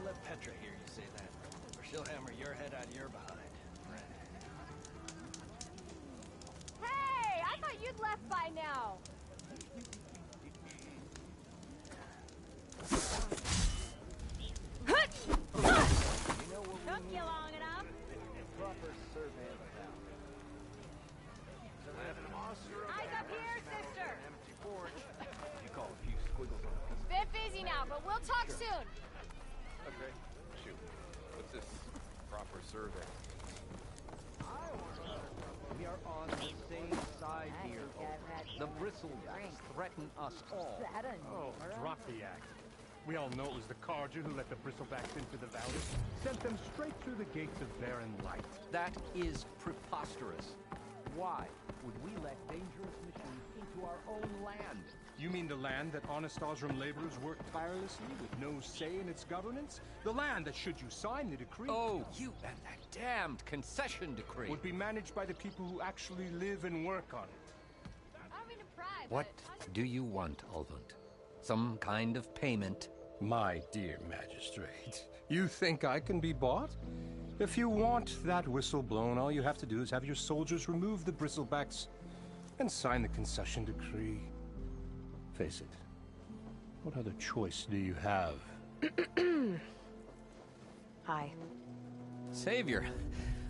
let Petra hear you say that, or she'll hammer your head out of your behind. Hey, I thought you'd left by now. Took you long enough. Proper survey of the town. Eyes up here, sister. Empty forge. You call a few squiggles on a piece. Bit busy now, but we'll talk soon. Okay. Shoot. What's this proper survey? We are on the same side here. The bristlebacks threaten us all. Oh, drop the act. We all know it was the Carja who let the bristlebacks into the valley, sent them straight through the gates of barren light. That is preposterous. Why would we let dangerous machines into our own land? You mean the land that honest Osram laborers work tirelessly with no say in its governance? The land that, should you sign the decree... Oh, you and that damned concession decree. ...would be managed by the people who actually live and work on it. I don't mean to pry, What do you want, Ulvund? Some kind of payment? My dear magistrate, you think I can be bought? If you want that whistle blown, all you have to do is have your soldiers remove the bristlebacks and sign the concession decree. Face it, what other choice do you have? Hi. Savior,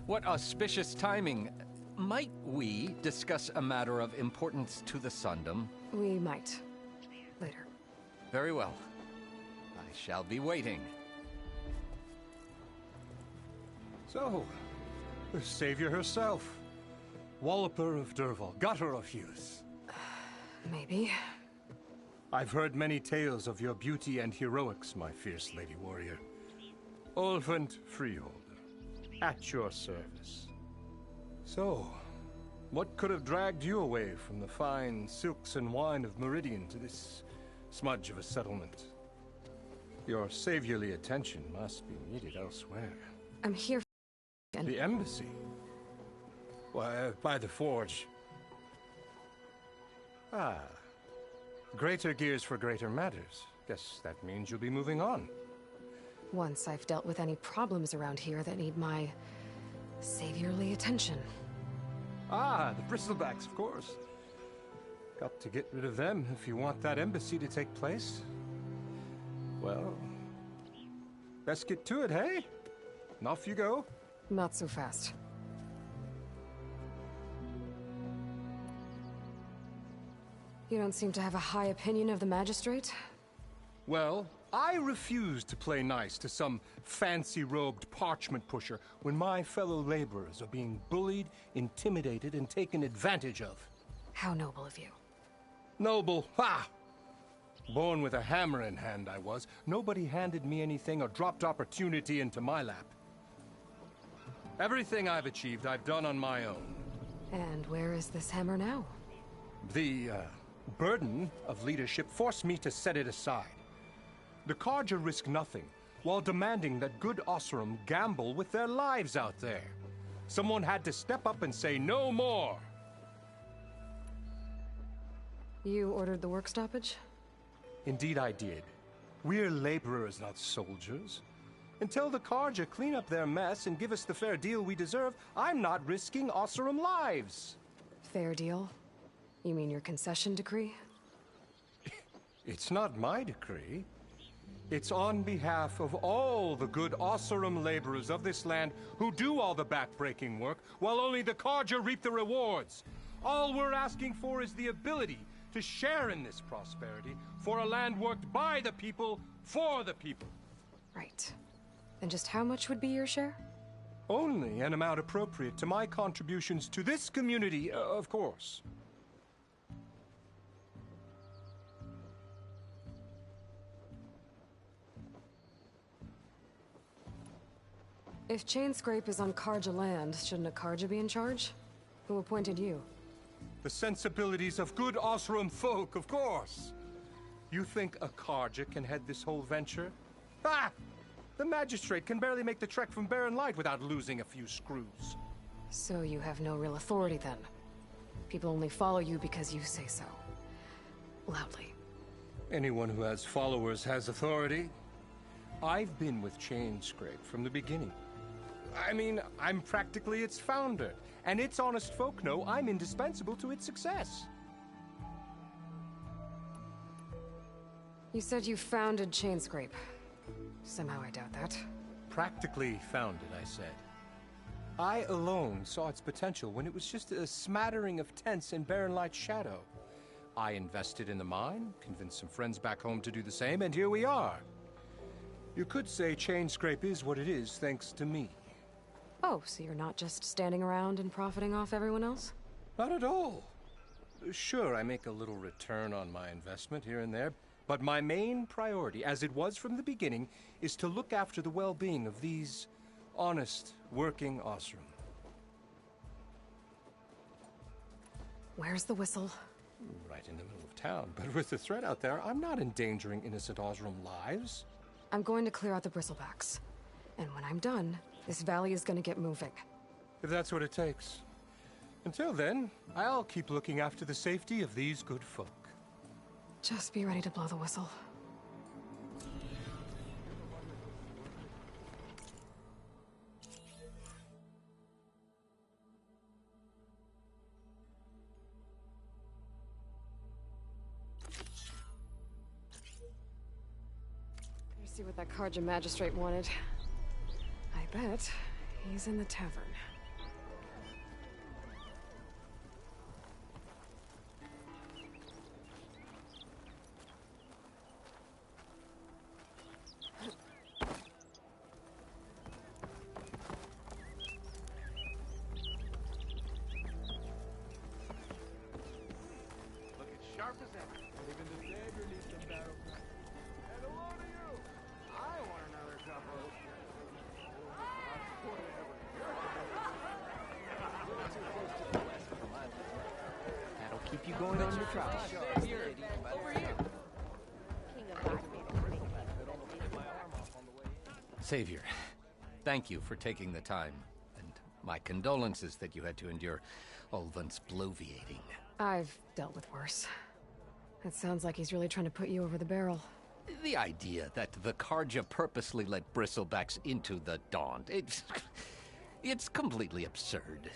what auspicious timing. Might we discuss a matter of importance to the Sundom? We might. Later. Very well. I shall be waiting. So, the Savior herself. Walloper of Derval, gutter of youth. Maybe. I've heard many tales of your beauty and heroics, my fierce lady warrior. Ulvund Freeholder, at your service. So, what could have dragged you away from the fine silks and wine of Meridian to this smudge of a settlement? Your saviorly attention must be needed elsewhere. I'm here The embassy? Why, by the forge. Ah. Greater gears for greater matters. Guess that means you'll be moving on. once I've dealt with any problems around here that need my saviorly attention. Ah, the bristlebacks, of course. Got to get rid of them if you want that embassy to take place. Well, best get to it, hey? And off you go. Not so fast. You don't seem to have a high opinion of the magistrate? Well, I refuse to play nice to some fancy-robed parchment pusher when my fellow laborers are being bullied, intimidated, and taken advantage of. How noble of you. Noble, ha! Born with a hammer in hand, I was. Nobody handed me anything or dropped opportunity into my lap. Everything I've achieved, I've done on my own. And where is this hammer now? The, burden of leadership forced me to set it aside. The Carja risk nothing, while demanding that good Osram gamble with their lives out there. Someone had to step up and say no more. You ordered the work stoppage? Indeed I did. We're laborers, not soldiers. Until the Carja clean up their mess and give us the fair deal we deserve, I'm not risking Osram lives. Fair deal? You mean your concession decree? It's not my decree. It's on behalf of all the good Osram laborers of this land who do all the backbreaking work, while only the Carja reap the rewards. All we're asking for is the ability to share in this prosperity for a land worked by the people, for the people. Right. And just how much would be your share? Only an amount appropriate to my contributions to this community, of course. If Chainscrape is on Carja land, shouldn't a Carja be in charge? Who appointed you? The sensibilities of good Osram folk, of course. You think a Carja can head this whole venture? Ah! The magistrate can barely make the trek from Barren Light without losing a few screws. So you have no real authority then? People only follow you because you say so. Loudly. Anyone who has followers has authority. I've been with Chainscrape from the beginning. I mean, I'm practically its founder, and its honest folk know I'm indispensable to its success. You said you founded Chainscrape. Somehow I doubt that. Practically founded, I said. I alone saw its potential when it was just a smattering of tents in Barren Light's shadow. I invested in the mine, convinced some friends back home to do the same, and here we are. You could say Chainscrape is what it is thanks to me. Oh, so you're not just standing around and profiting off everyone else? Not at all. Sure, I make a little return on my investment here and there, but my main priority, as it was from the beginning, is to look after the well-being of these honest, working Osram. Where's the whistle? Right in the middle of town, but with the threat out there, I'm not endangering innocent Osram lives. I'm going to clear out the bristlebacks. And when I'm done, this valley is going to get moving. If that's what it takes. Until then, I'll keep looking after the safety of these good folk. Just be ready to blow the whistle. Let's see what that Karja magistrate wanted. I bet he's in the tavern. Sharp as ever. Even the Savior needs some barrel crack. And hello to you. I want another couple. That'll keep you going on your travels. Over here. Savior, thank you for taking the time, and my condolences that you had to endure Ulvan's bloviating. I've dealt with worse. It sounds like he's really trying to put you over the barrel. The idea that the Karja purposely let bristlebacks into the Daunt, it's completely absurd.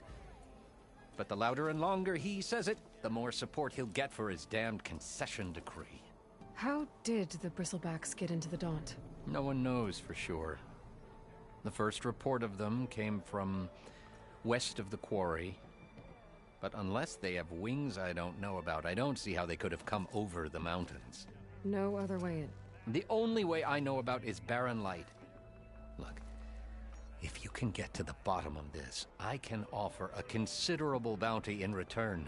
But the louder and longer he says it, the more support he'll get for his damned concession decree. How did the bristlebacks get into the Daunt? No one knows for sure. The first report of them came from west of the quarry. But unless they have wings I don't know about, I don't see how they could have come over the mountains. No other way in. The only way I know about is Barren Light. Look, if you can get to the bottom of this, I can offer a considerable bounty in return.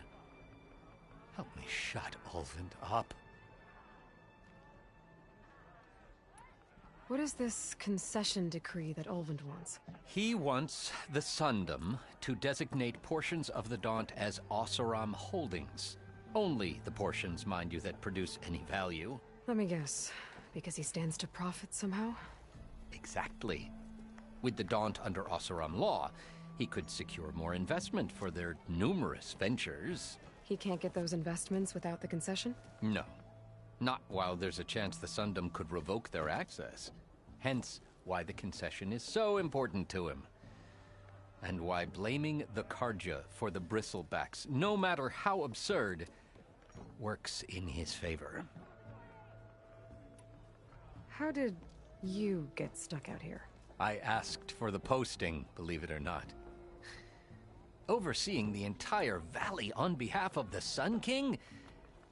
Help me shut Ulvund up. What is this concession decree that Ulvund wants? He wants the Sundom to designate portions of the Daunt as Oseram holdings. Only the portions, mind you, that produce any value. Let me guess. Because he stands to profit somehow? Exactly. With the Daunt under Oseram law, he could secure more investment for their numerous ventures. He can't get those investments without the concession? No. Not while there's a chance the Sundom could revoke their access. Hence, why the concession is so important to him. And why blaming the Karja for the bristlebacks, no matter how absurd, works in his favor. How did you get stuck out here? I asked for the posting, believe it or not. Overseeing the entire valley on behalf of the Sun King?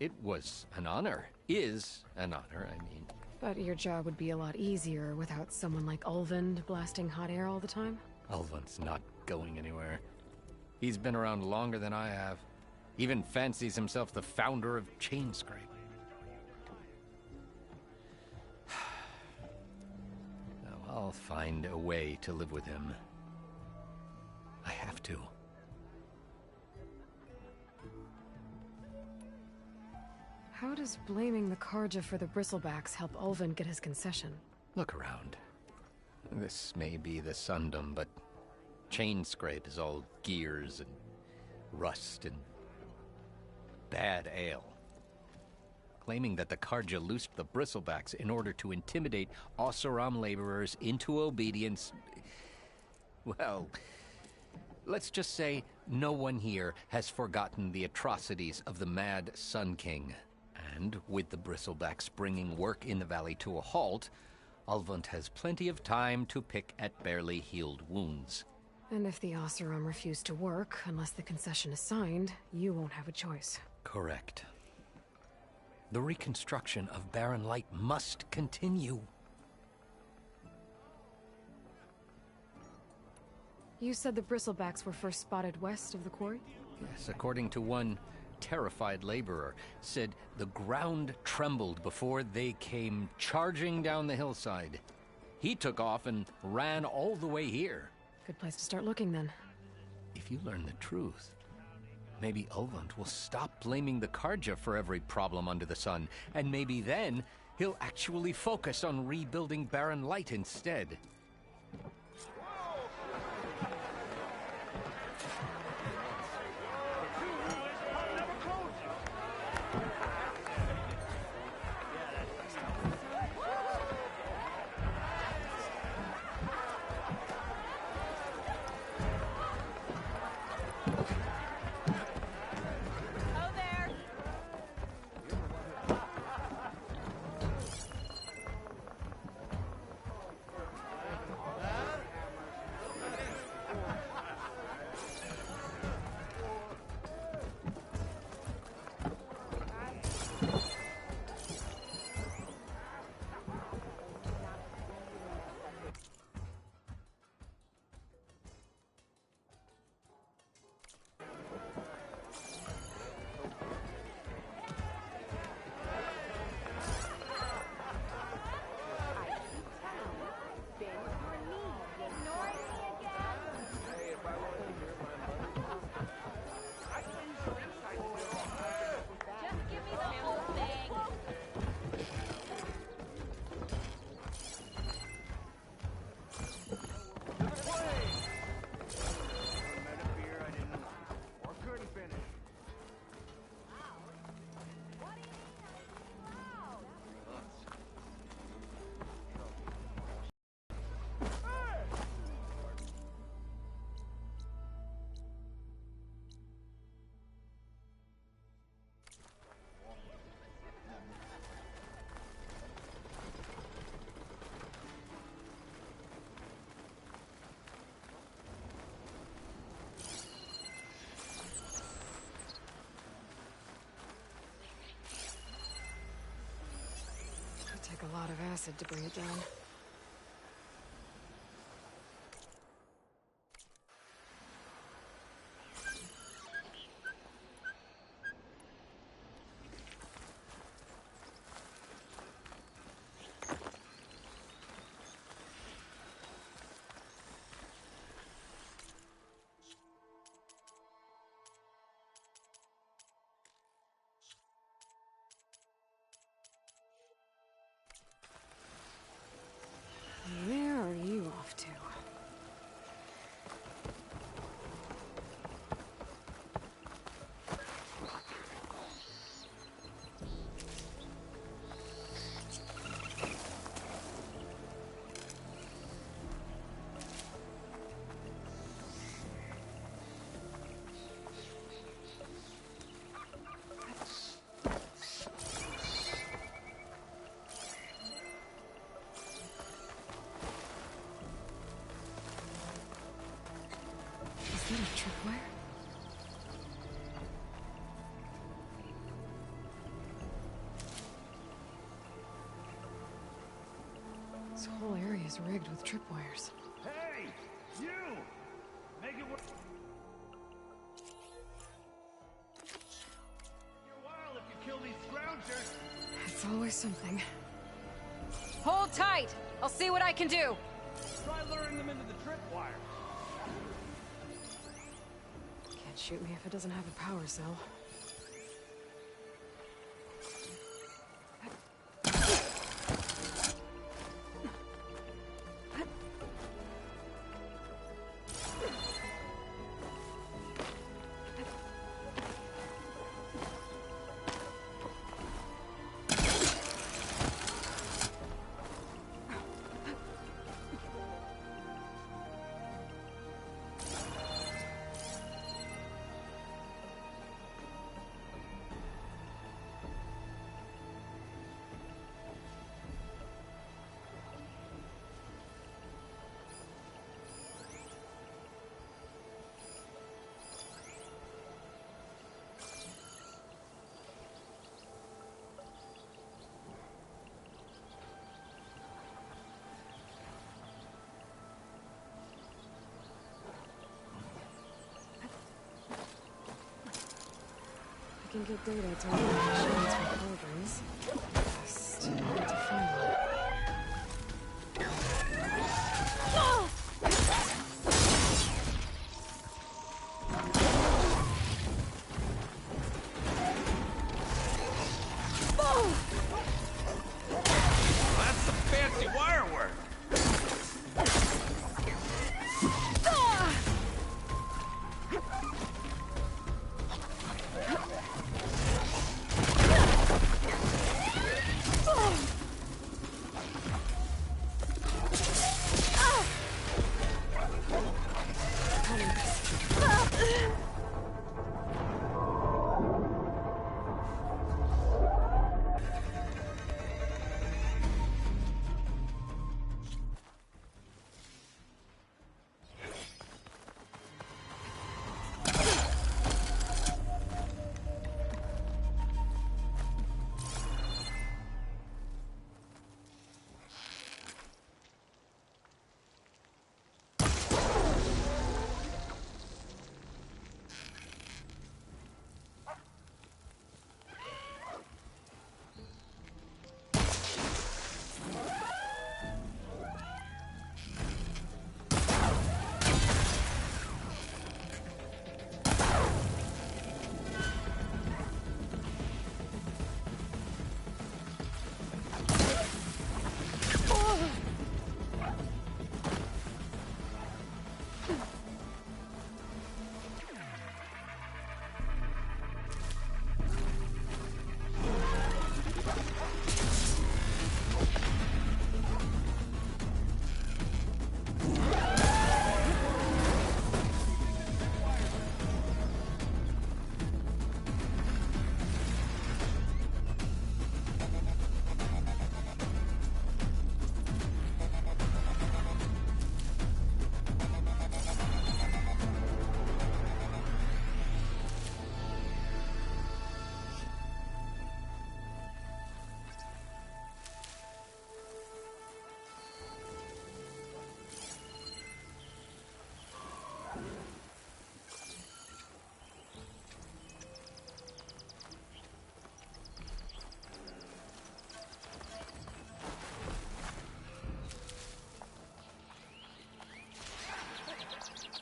It was an honor. Is an honor, I mean. But your job would be a lot easier without someone like Ulvund blasting hot air all the time? Ulvund's not going anywhere. He's been around longer than I have. Even fancies himself the founder of Chainscrape. Now, I'll find a way to live with him. I have to. How does blaming the Karja for the bristlebacks help Ulvund get his concession? Look around. This may be the Sundom, but Chainscrape is all gears and rust and bad ale. claiming that the Karja loosed the bristlebacks in order to intimidate Oseram laborers into obedience. Well, let's just say no one here has forgotten the atrocities of the Mad Sun King. And with the bristlebacks bringing work in the valley to a halt, Ulvund has plenty of time to pick at barely healed wounds. And if the Oseram refuse to work, unless the concession is signed, you won't have a choice. Correct. The reconstruction of Barren Light must continue. You said the bristlebacks were first spotted west of the quarry? Yes, according to one terrified laborer, said the ground trembled before they came charging down the hillside. He took off and ran all the way here. Good place to start looking, then. If you learn the truth, maybe Ulvund will stop blaming the Karja for every problem under the sun, and maybe then he'll actually focus on rebuilding Barren Light instead. Take a lot of acid to bring it down. Where are you off to? Is that a tripwire? This whole area is rigged with tripwires. Hey! You! Make it work! You're wild if you kill these scroungers! It's always something. Hold tight! I'll see what I can do! Try luring them into the tripwire. Can't shoot me if it doesn't have a power cell. can get data to look at machines for pilgrims. Just need to find one. That's some fancy wire work.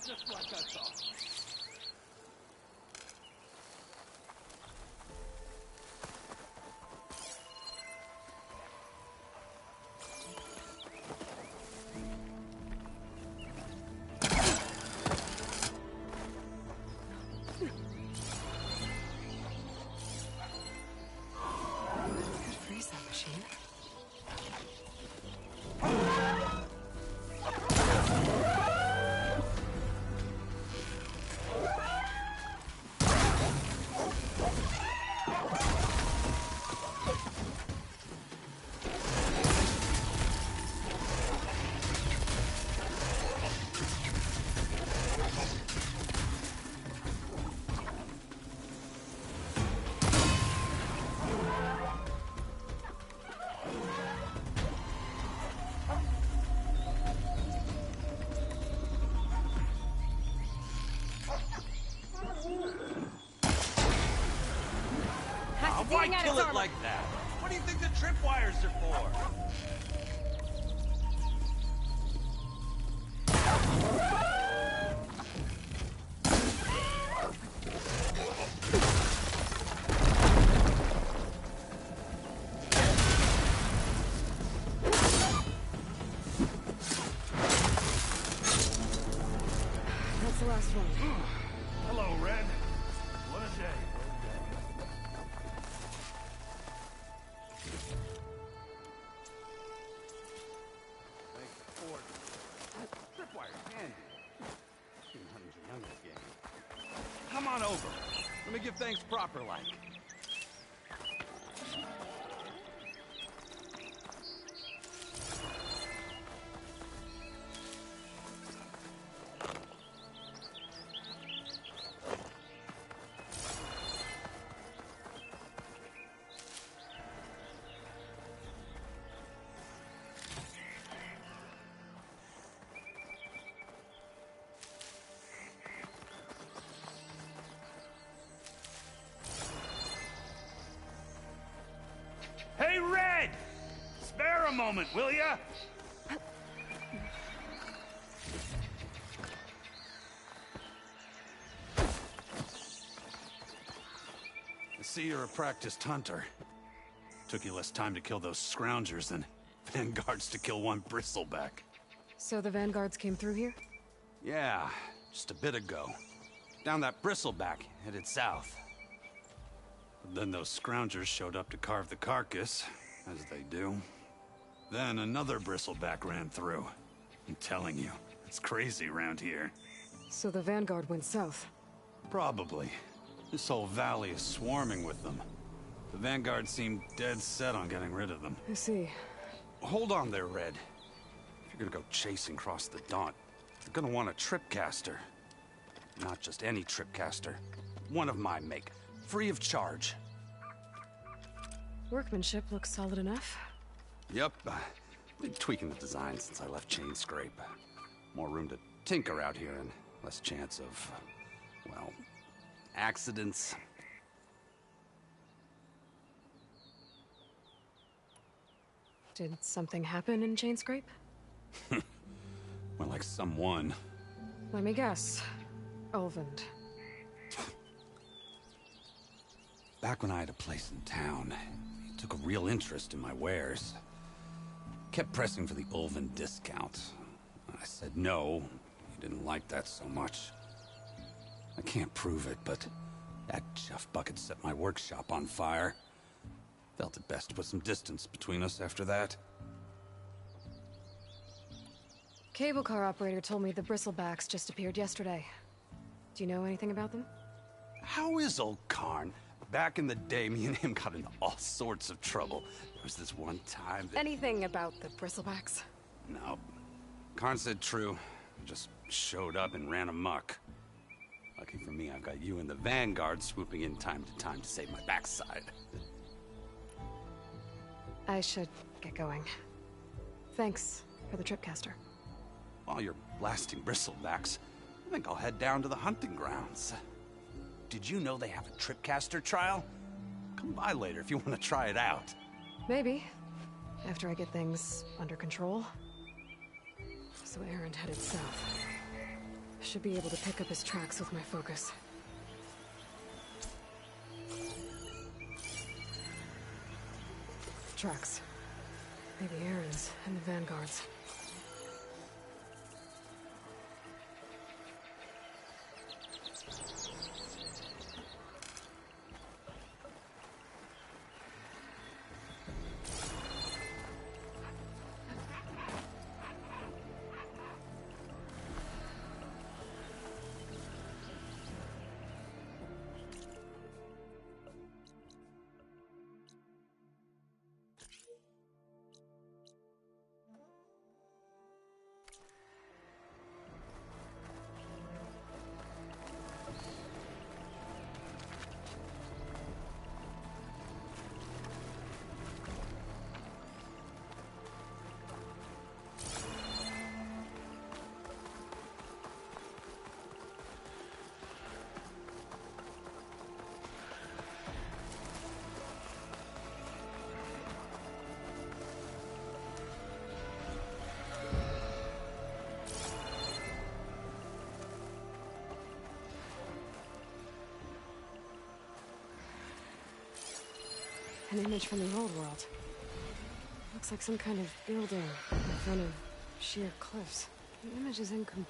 Just like I thought. Could freeze that machine. Why kill it like that? What do you think the tripwires are for? That's the last one. Hello, Red. What a day. Tripwire's handy. Come on over. Let me give thanks proper like. a moment, will ya? I see you're a practiced hunter. Took you less time to kill those scroungers than vanguards to kill one bristleback. So the vanguards came through here? Yeah, just a bit ago. Down that bristleback, headed south. But then those scroungers showed up to carve the carcass, as they do. Then another bristleback ran through. I'm telling you, it's crazy around here. So the vanguard went south? Probably. This whole valley is swarming with them. The vanguard seemed dead set on getting rid of them. I see. Hold on there, Red. If you're gonna go chasing across the Daunt, you're gonna want a tripcaster. Not just any tripcaster. One of my make. Free of charge. Workmanship looks solid enough. Yep. Been tweaking the design since I left Chain Scrape. More room to tinker out here and less chance of, well, accidents. Did something happen in Chain Scrape? Well, like someone. Let me guess. Ulvund. Back when I had a place in town, he took a real interest in my wares. Kept pressing for the Ulvund discount. I said no. He didn't like that so much. I can't prove it, but that chuff bucket set my workshop on fire. Felt it best to put some distance between us after that. Cable car operator told me the bristlebacks just appeared yesterday. Do you know anything about them? How is old Karn? Back in the day, me and him got into all sorts of trouble. There was this one time that... Anything about the bristlebacks? No. Karn said true. Just showed up and ran amok. Lucky for me, I've got you and the Vanguard swooping in time to time to save my backside. I should get going. Thanks for the tripcaster. While you're blasting bristlebacks, I think I'll head down to the hunting grounds. Did you know they have a tripcaster trial? Come by later if you want to try it out. Maybe. After I get things under control. So Aaron headed south. Should be able to pick up his tracks with my focus. Tracks. Maybe Aaron's and the Vanguard's. An image from the old world. Looks like some kind of building in front of sheer cliffs. The image is incomplete.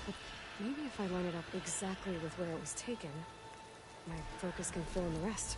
But maybe if I line it up exactly with where it was taken, my focus can fill in the rest.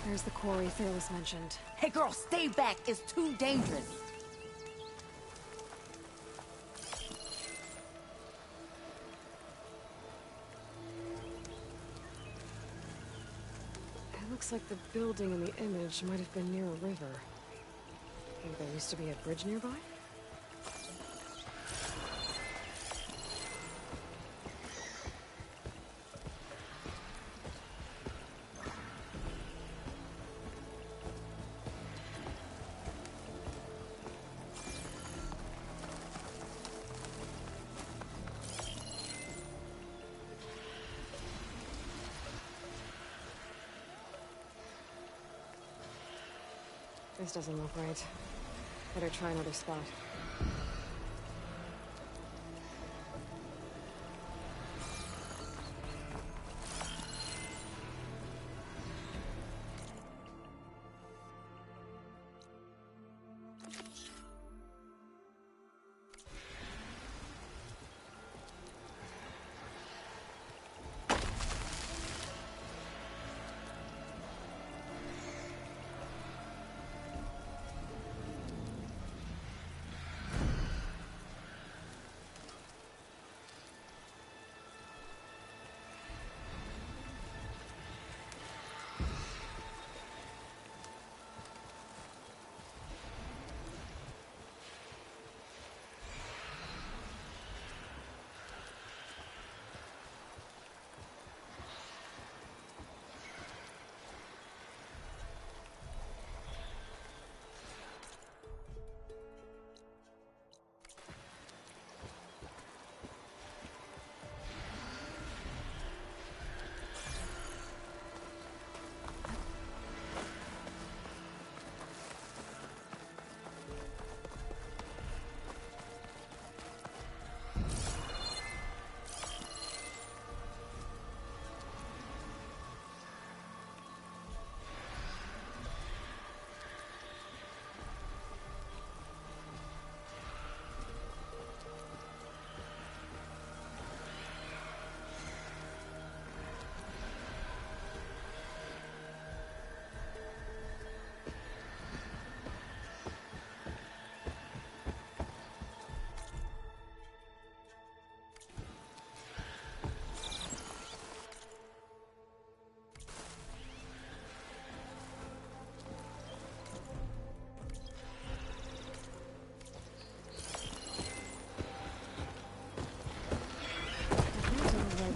There's the quarry Fearless mentioned. Hey girl, stay back. It's too dangerous. It looks like the building in the image might have been near a river. Maybe there used to be a bridge nearby? This doesn't look right. Better try another spot.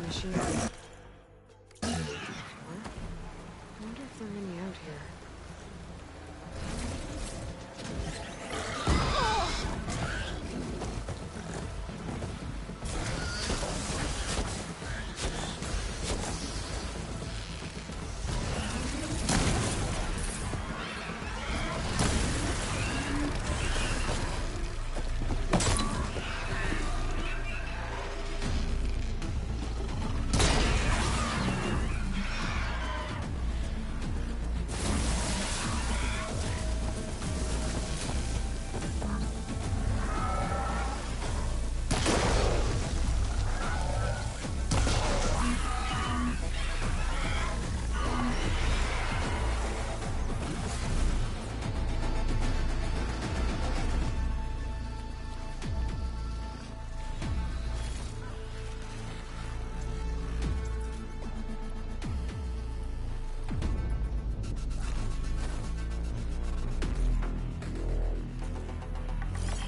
Machine. I wonder if there are any out here.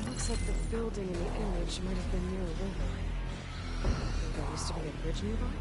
Looks like the building in the image might have been near a river. Think there used to be a bridge nearby?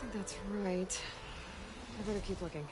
think that's right. I better keep looking.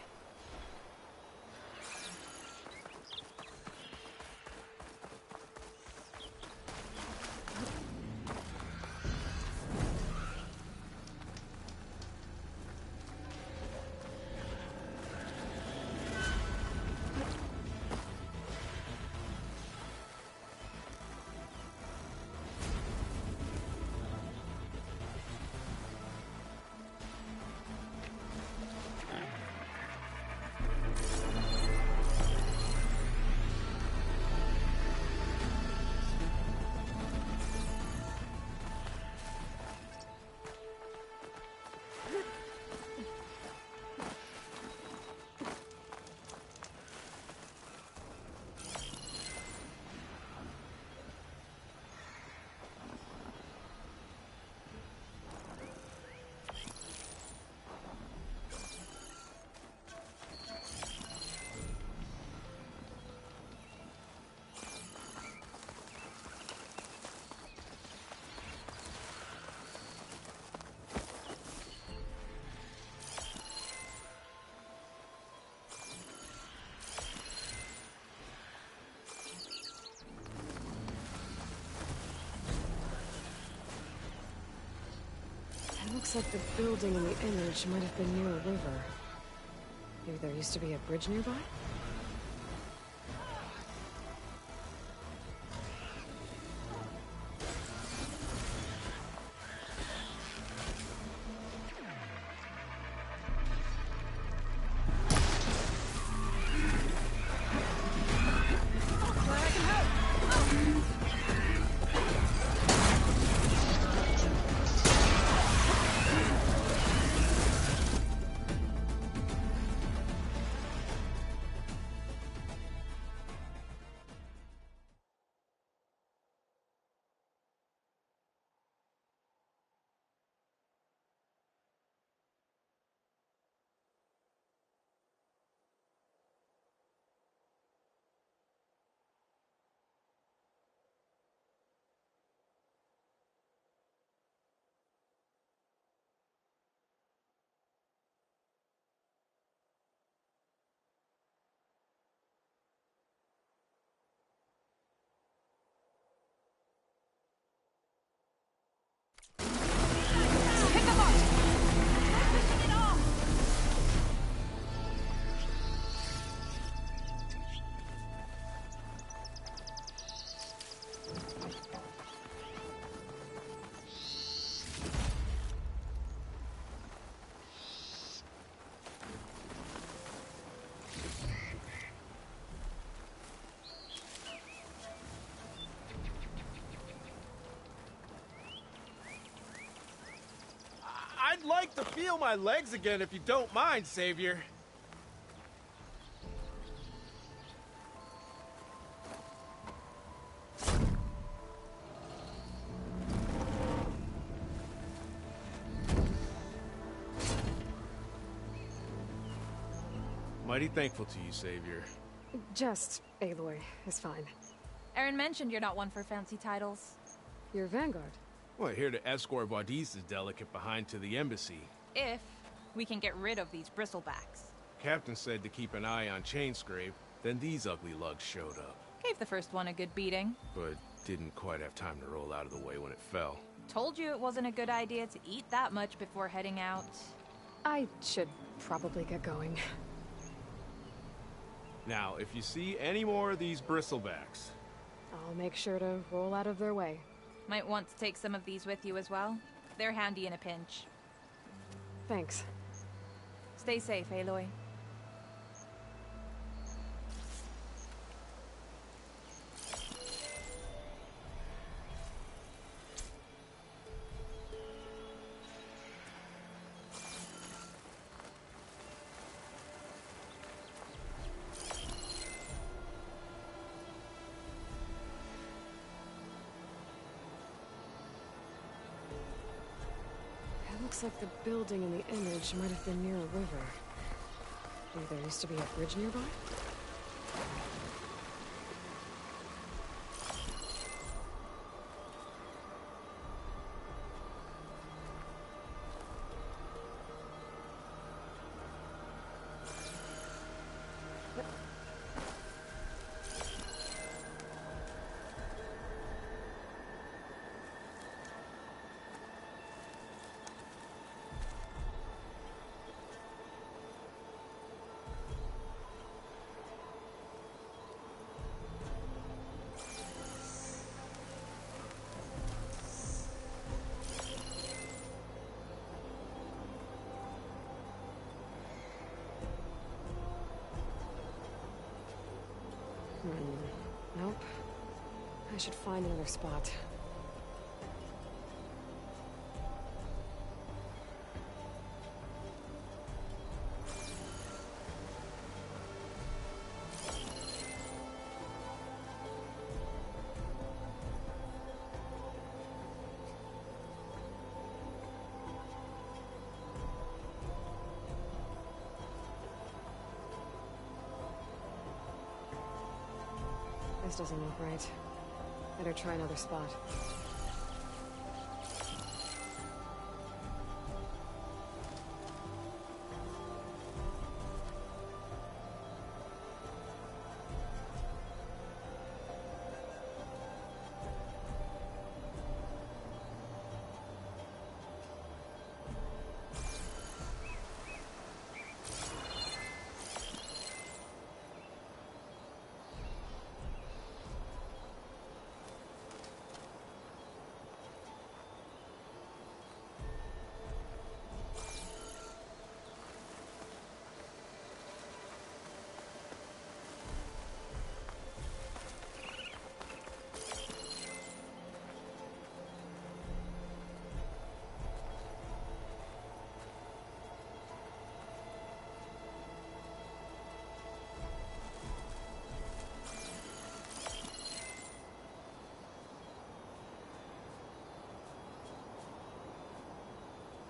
It looks like the building in the image might have been near a river. Maybe there used to be a bridge nearby? I'd like to feel my legs again if you don't mind, Savior. Mighty thankful to you, Savior. Just Aloy is fine. Aaron mentioned you're not one for fancy titles. You're Vanguard. Well, here to escort Wadis's delicate behind to the embassy. If we can get rid of these bristlebacks. Captain said to keep an eye on Chainscrape, then these ugly lugs showed up. Gave the first one a good beating. But didn't quite have time to roll out of the way when it fell. Told you it wasn't a good idea to eat that much before heading out. I should probably get going. Now, if you see any more of these bristlebacks... I'll make sure to roll out of their way. Might want to take some of these with you as well. They're handy in a pinch. Thanks. Stay safe, Aloy. Looks like the building in the image might have been near a river. Maybe there used to be a bridge nearby? Nope. I should find another spot. This doesn't look right. Better try another spot.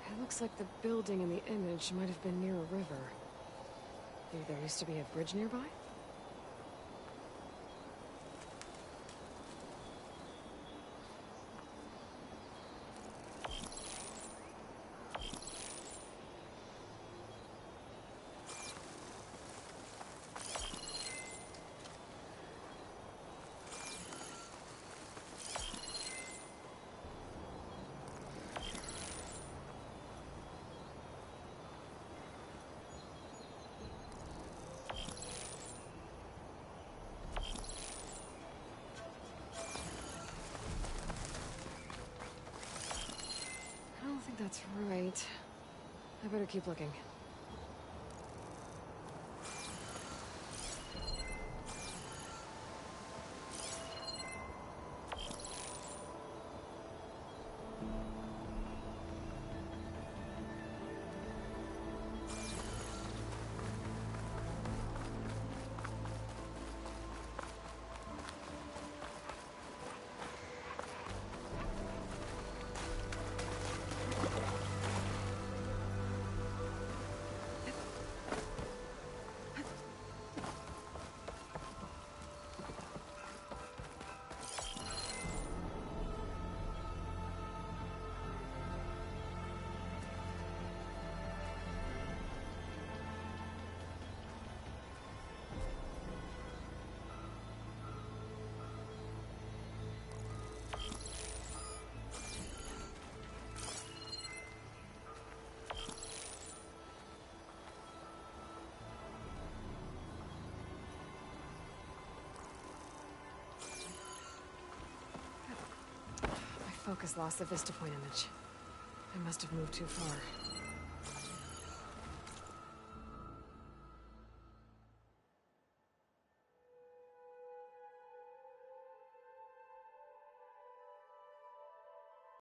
It looks like the building in the image might have been near a river. Maybe there used to be a bridge nearby? I don't think that's right. I better keep looking. My focus lost the vista point image. I must have moved too far.